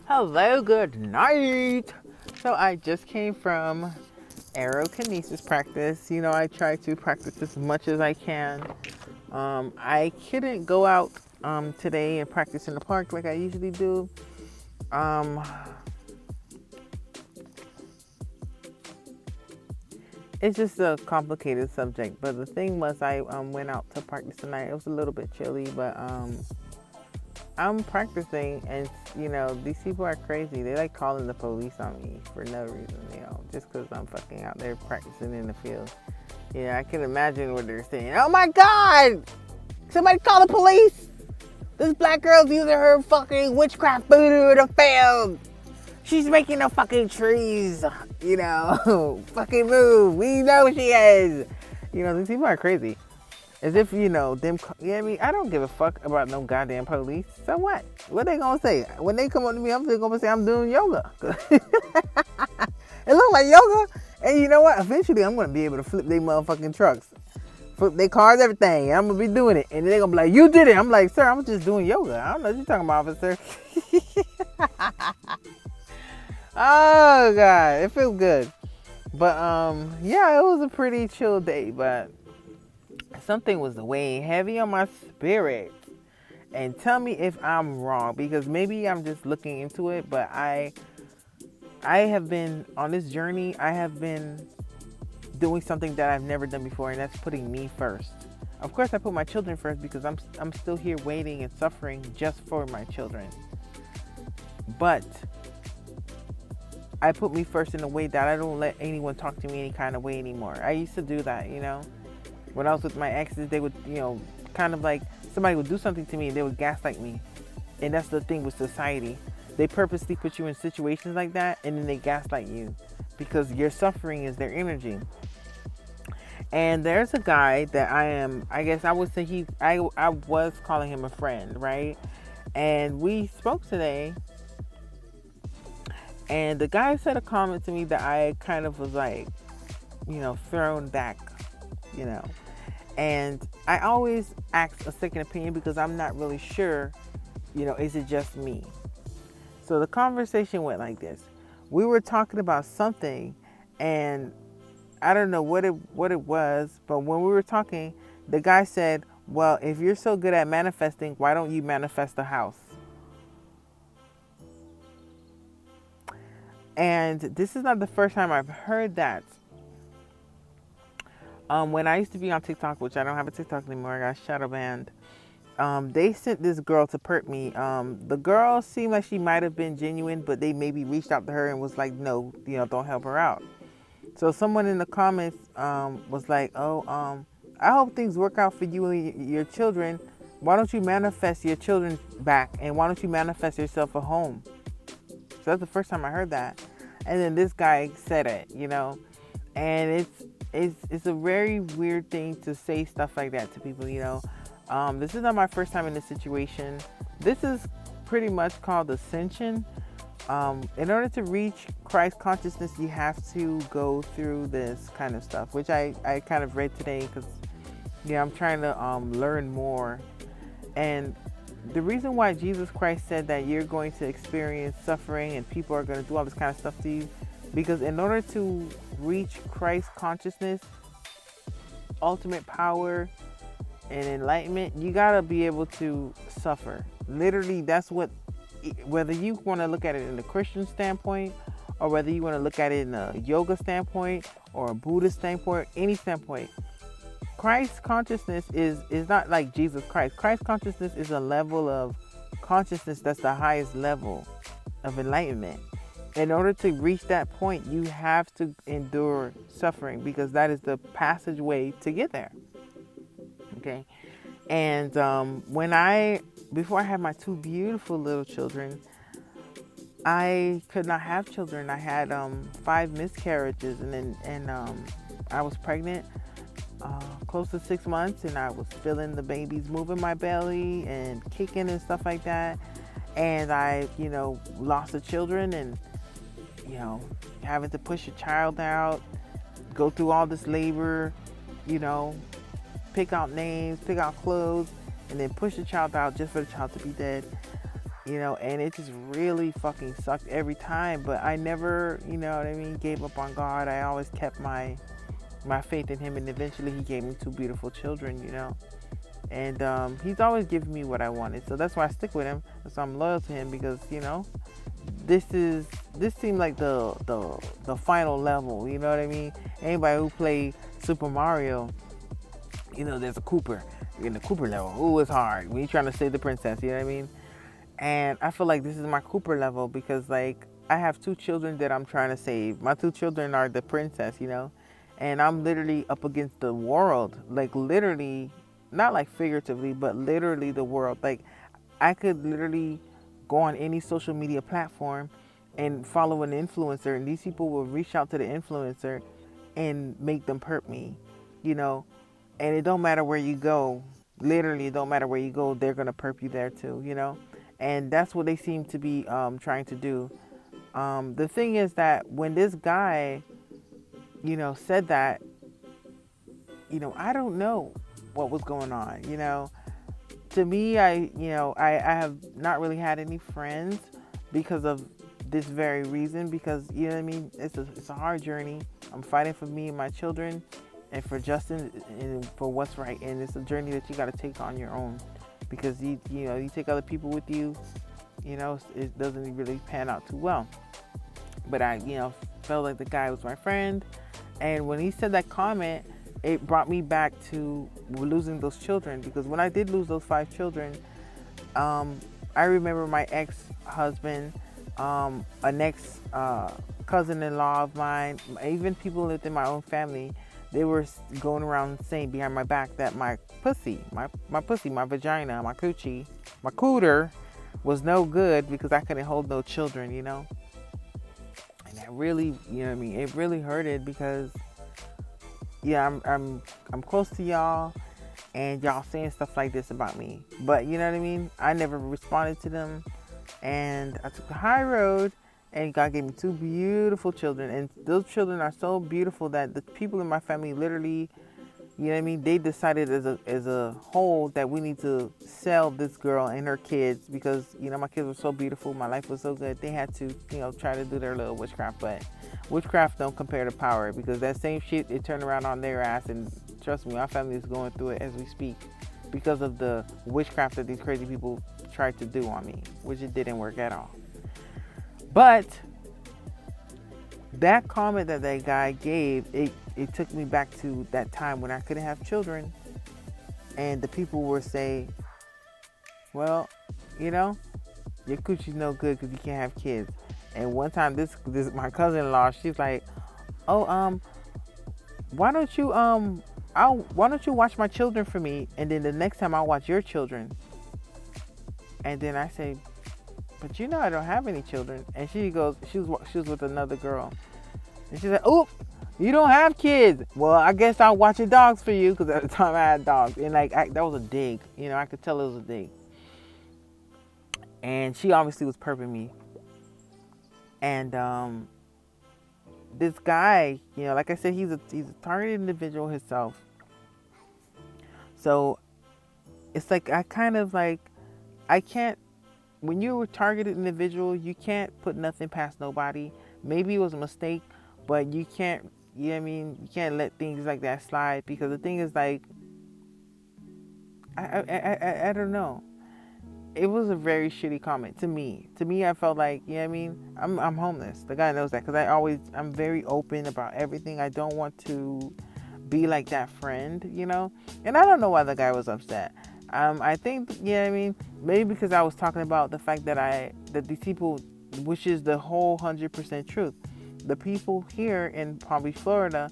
Hello, good night. So I just came from aerokinesis practice. I try to practice as much as I can. I couldn't go out today and practice in the park like I usually do. Um, it's just a complicated subject. But the thing was, I went out to practice tonight. It was a little bit chilly, but I'm practicing, and these people are crazy. They like calling the police on me for no reason, just because I'm fucking out there practicing in the field. I can imagine what they're saying. Oh my God! Somebody call the police! This black girl's using her fucking witchcraft voodoo in the field. She's making the fucking trees, fucking move. We know she is. These people are crazy. As if, them, I don't give a fuck about no goddamn police. So what? What they gonna say? When they come up to me, I'm just gonna say I'm doing yoga. It looks like yoga. And you know what? Eventually, I'm gonna be able to flip their motherfucking trucks. Flip their cars, everything. I'm gonna be doing it. And then they're gonna be like, you did it. I'm like, sir, I'm just doing yoga. I don't know what you're talking about, officer. Oh, God. It feels good. But, yeah, it was a pretty chill day, but something was weighing heavy on my spirit. And tell me if I'm wrong, because maybe I'm just looking into it, but I have been on this journey. I have been doing something that I've never done before, and that's putting me first. Of course, I put my children first because I'm still here waiting and suffering just for my children. But I put me first in a way that I don't let anyone talk to me any kind of way anymore. I used to do that, When I was with my exes, they would, kind of like somebody would do something to me and they would gaslight me. And that's the thing with society. They purposely put you in situations like that and then they gaslight you because your suffering is their energy. And there's a guy that I guess I would say I was calling him a friend, right? And we spoke today. And the guy said a comment to me that I kind of was like, thrown back, And I always ask a second opinion because I'm not really sure, is it just me? So the conversation went like this. We were talking about something and I don't know what it was, but when we were talking, the guy said, well, if you're so good at manifesting, why don't you manifest a house? And this is not the first time I've heard that. When I used to be on TikTok, which I don't have a TikTok anymore, I got shadow banned. They sent this girl to perk me. The girl seemed like she might have been genuine, but they maybe reached out to her and was like, no, don't help her out. So someone in the comments was like, I hope things work out for you and your children. Why don't you manifest your children back? And why don't you manifest yourself a home? So that's the first time I heard that. And then this guy said it, and it's a very weird thing to say stuff like that to people, This is not my first time in this situation. This is pretty much called ascension. In order to reach Christ consciousness, you have to go through this kind of stuff, which I kind of read today because, I'm trying to learn more. And the reason why Jesus Christ said that you're going to experience suffering and people are going to do all this kind of stuff to you, because in order to reach Christ consciousness, ultimate power, and enlightenment, you got to be able to suffer. Literally, that's what, whether you want to look at it in a Christian standpoint, or whether you want to look at it in a yoga standpoint, or a Buddhist standpoint, any standpoint, Christ consciousness is not like Jesus Christ. Christ consciousness is a level of consciousness that's the highest level of enlightenment. In order to reach that point, you have to endure suffering because that is the passageway to get there. Okay. And before I had my two beautiful little children, I could not have children. I had 5 miscarriages, and I was pregnant close to 6 months, and I was feeling the babies moving my belly and kicking and stuff like that. And I, lost the children, and having to push a child out, go through all this labor, pick out names, pick out clothes, and then push the child out just for the child to be dead. and it just really fucking sucked every time. But I never, gave up on God. I always kept my faith in Him, and eventually He gave me two beautiful children. And He's always given me what I wanted, so that's why I stick with Him. So I'm loyal to Him because this seemed like the final level. You know what I mean? Anybody who played Super Mario, there's a Cooper in the Cooper level. Ooh, it's hard when you're trying to save the princess. You know what I mean? And I feel like this is my Cooper level because, like, I have two children that I'm trying to save. My two children are the princess. And I'm literally up against the world. Like, literally, not like figuratively, but literally the world. Like, I could literally go on any social media platform and follow an influencer, and these people will reach out to the influencer and make them perp me. And it don't matter where you go. Literally, it don't matter where you go. They're going to perp you there too. And that's what they seem to be trying to do. The thing is that when this guy, said that, I don't know what was going on. To me, I have not really had any friends because of this very reason. Because you know what I mean. It's a hard journey. I'm fighting for me and my children, and for Justin, and for what's right. And it's a journey that you got to take on your own. Because you take other people with you, it doesn't really pan out too well. But I, felt like the guy was my friend, and when he said that comment, it brought me back to losing those children. Because when I did lose those 5 children, I remember my ex-husband, an ex cousin-in-law of mine, even people within my own family. They were going around saying behind my back that my pussy, my vagina, my coochie, my cooter was no good because I couldn't hold no children, And that really, it really hurted because, I'm close to y'all, and y'all saying stuff like this about me. But you know what I mean? I never responded to them, and I took the high road. And God gave me 2 beautiful children. And those children are so beautiful that the people in my family literally, they decided as a whole that we need to sell this girl and her kids because, my kids were so beautiful. My life was so good. They had to, try to do their little witchcraft. But witchcraft don't compare to power, because that same shit, it turned around on their ass. And trust me, our family is going through it as we speak because of the witchcraft that these crazy people tried to do on me, which it didn't work at all. But that comment that guy gave, it took me back to that time when I couldn't have children. And the people were saying, well, your coochie's no good because you can't have kids. And one time, this my cousin-in-law, she's like, oh, why don't you watch my children for me, and then the next time I'll watch your children. And then I say, but I don't have any children. And she goes, she was with another girl. And she's like, oh, you don't have kids. Well, I guess I'll watch your dogs for you, because at the time I had dogs. And that was a dig. I could tell it was a dig. And she obviously was perping me. And this guy, like I said, he's a targeted individual himself. So it's like I can't. When you're a targeted individual, you can't put nothing past nobody. Maybe it was a mistake, but you can't, you can't let things like that slide, because the thing is, like, I don't know. It was a very shitty comment to me. To me, I felt like, I'm homeless. The guy knows that, because I'm very open about everything. I don't want to be like that friend, And I don't know why the guy was upset. I think, maybe because I was talking about the fact that these people, which is the whole 100% truth. The people here in Palm Beach, Florida,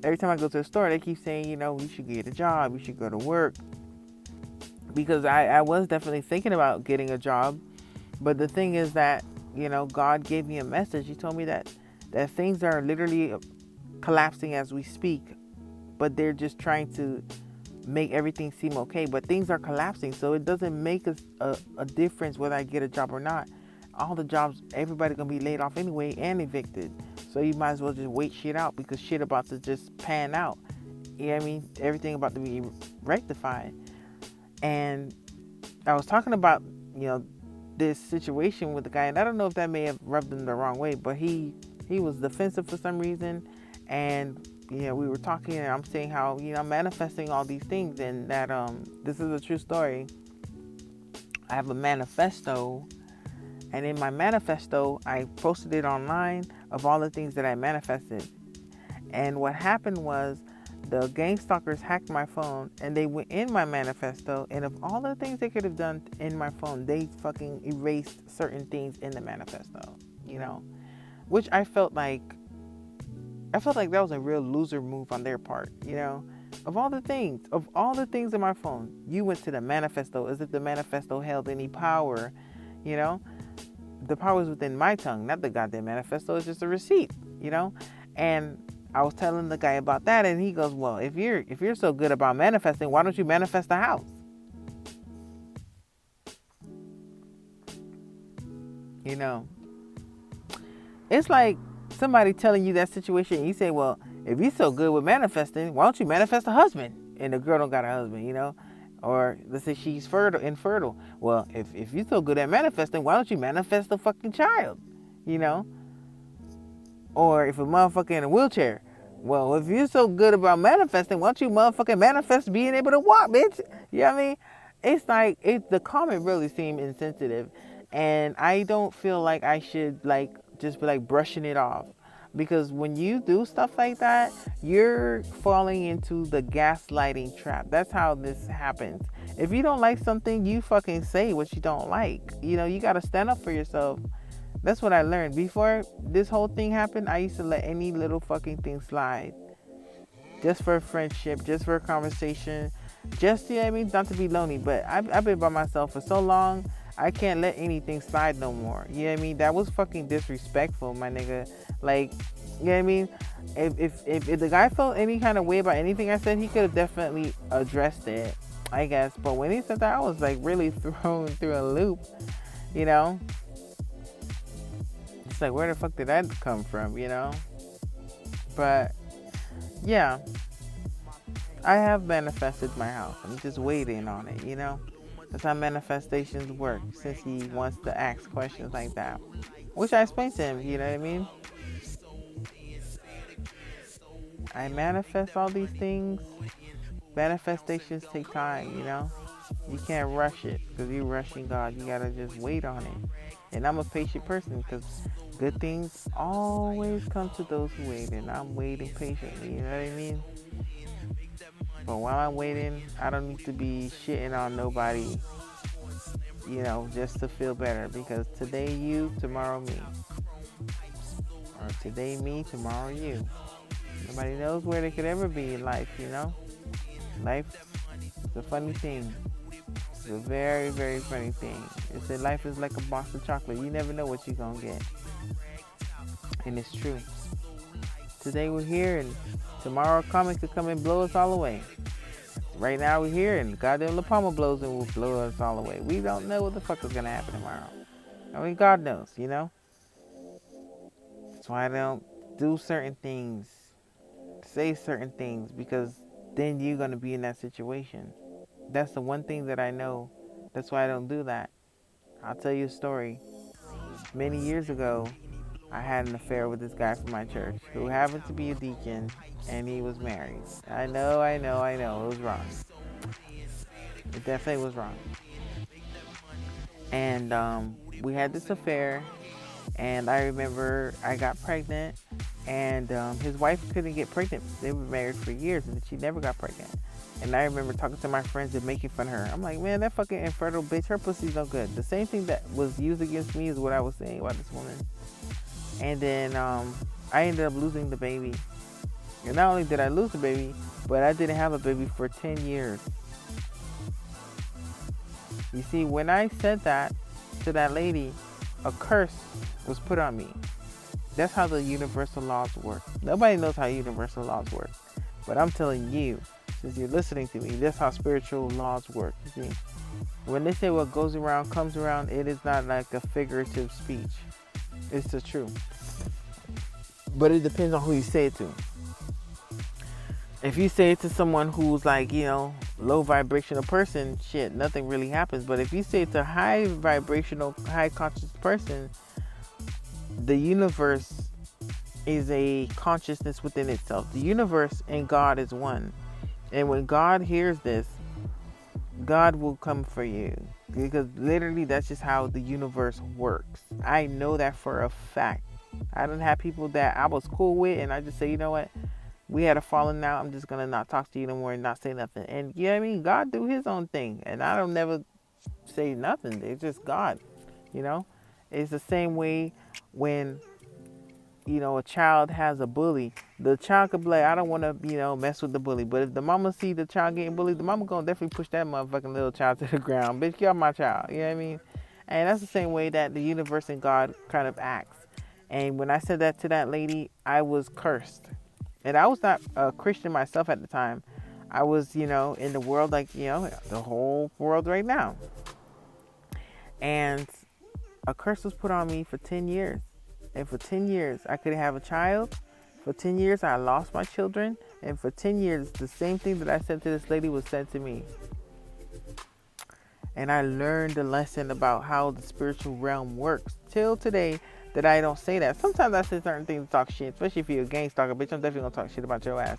every time I go to the store, they keep saying, we should get a job, we should go to work. Because I was definitely thinking about getting a job. But the thing is that, God gave me a message. He told me that things are literally collapsing as we speak, but they're just trying to make everything seem okay, but things are collapsing, so it doesn't make a difference whether I get a job or not. All the jobs, everybody's gonna be laid off anyway and evicted, so you might as well just wait shit out, because shit about to just pan out. Everything about to be rectified. And I was talking about this situation with the guy, and I don't know if that may have rubbed him the wrong way, but he was defensive for some reason, and we were talking, and I'm saying how I'm manifesting all these things, and that this is a true story. I have a manifesto, and in my manifesto, I posted it online of all the things that I manifested. And what happened was the gang stalkers hacked my phone, and they went in my manifesto, and of all the things they could have done in my phone, they fucking erased certain things in the manifesto, which I felt like that was a real loser move on their part, Of all the things in my phone, you went to the manifesto as if the manifesto held any power, The power is within my tongue, not the goddamn manifesto. It's just a receipt, And I was telling the guy about that, and he goes, "Well, if you're so good about manifesting, why don't you manifest a house?" It's like somebody telling you that situation, and you say, "Well, if you're so good with manifesting, why don't you manifest a husband?" And the girl don't got a husband, Or let's say she's infertile. Well, if you're so good at manifesting, why don't you manifest a fucking child? Or if a motherfucker in a wheelchair, well, if you're so good about manifesting, why don't you motherfucking manifest being able to walk, bitch? You know what I mean? It's like, the comment really seemed insensitive, and I don't feel like I should just be brushing it off. Because when you do stuff like that, you're falling into the gaslighting trap. That's how this happens. If you don't like something, you fucking say what you don't like. You got to stand up for yourself. That's what I learned. Before this whole thing happened, I used to let any little fucking thing slide. Just for a friendship, just for a conversation. Just, not to be lonely. But I've been by myself for so long, I can't let anything slide no more. You know what I mean? That was fucking disrespectful, my nigga. You know what I mean? If the guy felt any kind of way about anything I said, he could have definitely addressed it, I guess. But when he said that, I was really thrown through a loop, It's like, where the fuck did that come from, But, yeah. I have manifested my house. I'm just waiting on it, That's how manifestations work, since he wants to ask questions like that. Which I explained to him, you know what I mean? I manifest all these things. Manifestations take time, You can't rush it, because you're rushing God. You gotta just wait on it. And I'm a patient person, because good things always come to those who wait, and I'm waiting patiently, you know what I mean? But while I'm waiting, I don't need to be shitting on nobody, just to feel better, because today you, tomorrow me. Or today me, tomorrow you. Nobody knows where they could ever be in life, Life is a funny thing. It's a very, very funny thing. They say life is like a box of chocolate. You never know what you're going to get. And it's true. Today we're here, and tomorrow a comet could come and blow us all away. Right now we're here, and goddamn La Palma blows and will blow us all away. We don't know what the fuck is going to happen tomorrow. I mean, God knows, That's why I don't do certain things, say certain things, because then you're going to be in that situation. That's the one thing that I know. That's why I don't do that. I'll tell you a story. Many years ago, I had an affair with this guy from my church who happened to be a deacon, and he was married. I know. It was wrong. It definitely was wrong. And we had this affair, and I remember I got pregnant, and his wife couldn't get pregnant. They were married for years, and she never got pregnant. And I remember talking to my friends and making fun of her. I'm like, man, that fucking infertile bitch, her pussy's no good. The same thing that was used against me is what I was saying about this woman. And then I ended up losing the baby. And not only did I lose the baby, but I didn't have a baby for 10 years. You see, when I said that to that lady, a curse was put on me. That's how the universal laws work. Nobody knows how universal laws work. But I'm telling you, since you're listening to me, that's how spiritual laws work. You see? When they say what goes around comes around, it is not like a figurative speech. It's the truth. But it depends on who you say it to. If you say it to someone who's like, low vibrational person, shit, nothing really happens. But if you say it's a high vibrational, high conscious person, the universe is a consciousness within itself. The universe and God is one. And when God hears this, God will come for you. Because literally that's just how the universe works. I know that for a fact. I don't have people that I was cool with and I just say, you know what? We had a falling out. I'm just going to not talk to you no more and not say nothing. And you know what I mean? God do his own thing. And I don't never say nothing. It's just God, you know? It's the same way when, you know, a child has a bully. The child could be like, I don't want to, you know, mess with the bully. But if the mama see the child getting bullied, the mama going to definitely push that motherfucking little child to the ground. Bitch, get off my child. You know what I mean? And that's the same way that the universe and God kind of acts. And when I said that to that lady, I was cursed. And I was not a Christian myself at the time. I was, you know, in the world like, you know, the whole world right now. And a curse was put on me for 10 years. And for 10 years, I couldn't have a child. For 10 years, I lost my children. And for 10 years, the same thing that I said to this lady was said to me. And I learned a lesson about how the spiritual realm works. Till today, that I don't say that. Sometimes I say certain things to talk shit, especially if you're a gang stalker, bitch. I'm definitely gonna talk shit about your ass.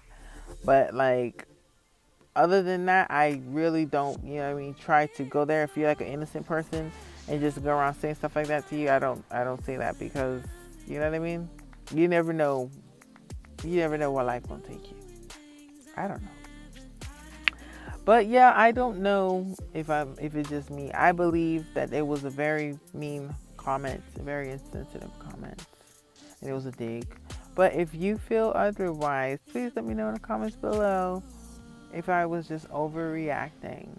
But like, other than that, I really don't, you know what I mean, try to go there if you're like an innocent person and just go around saying stuff like that to you. I don't say that because, you know what I mean? You never know. You never know where life gonna take you. I don't know. But yeah, I don't know if it's just me. I believe that it was a very mean comment, a very insensitive comment, and it was a dig. But if you feel otherwise, please let me know in the comments below if I was just overreacting.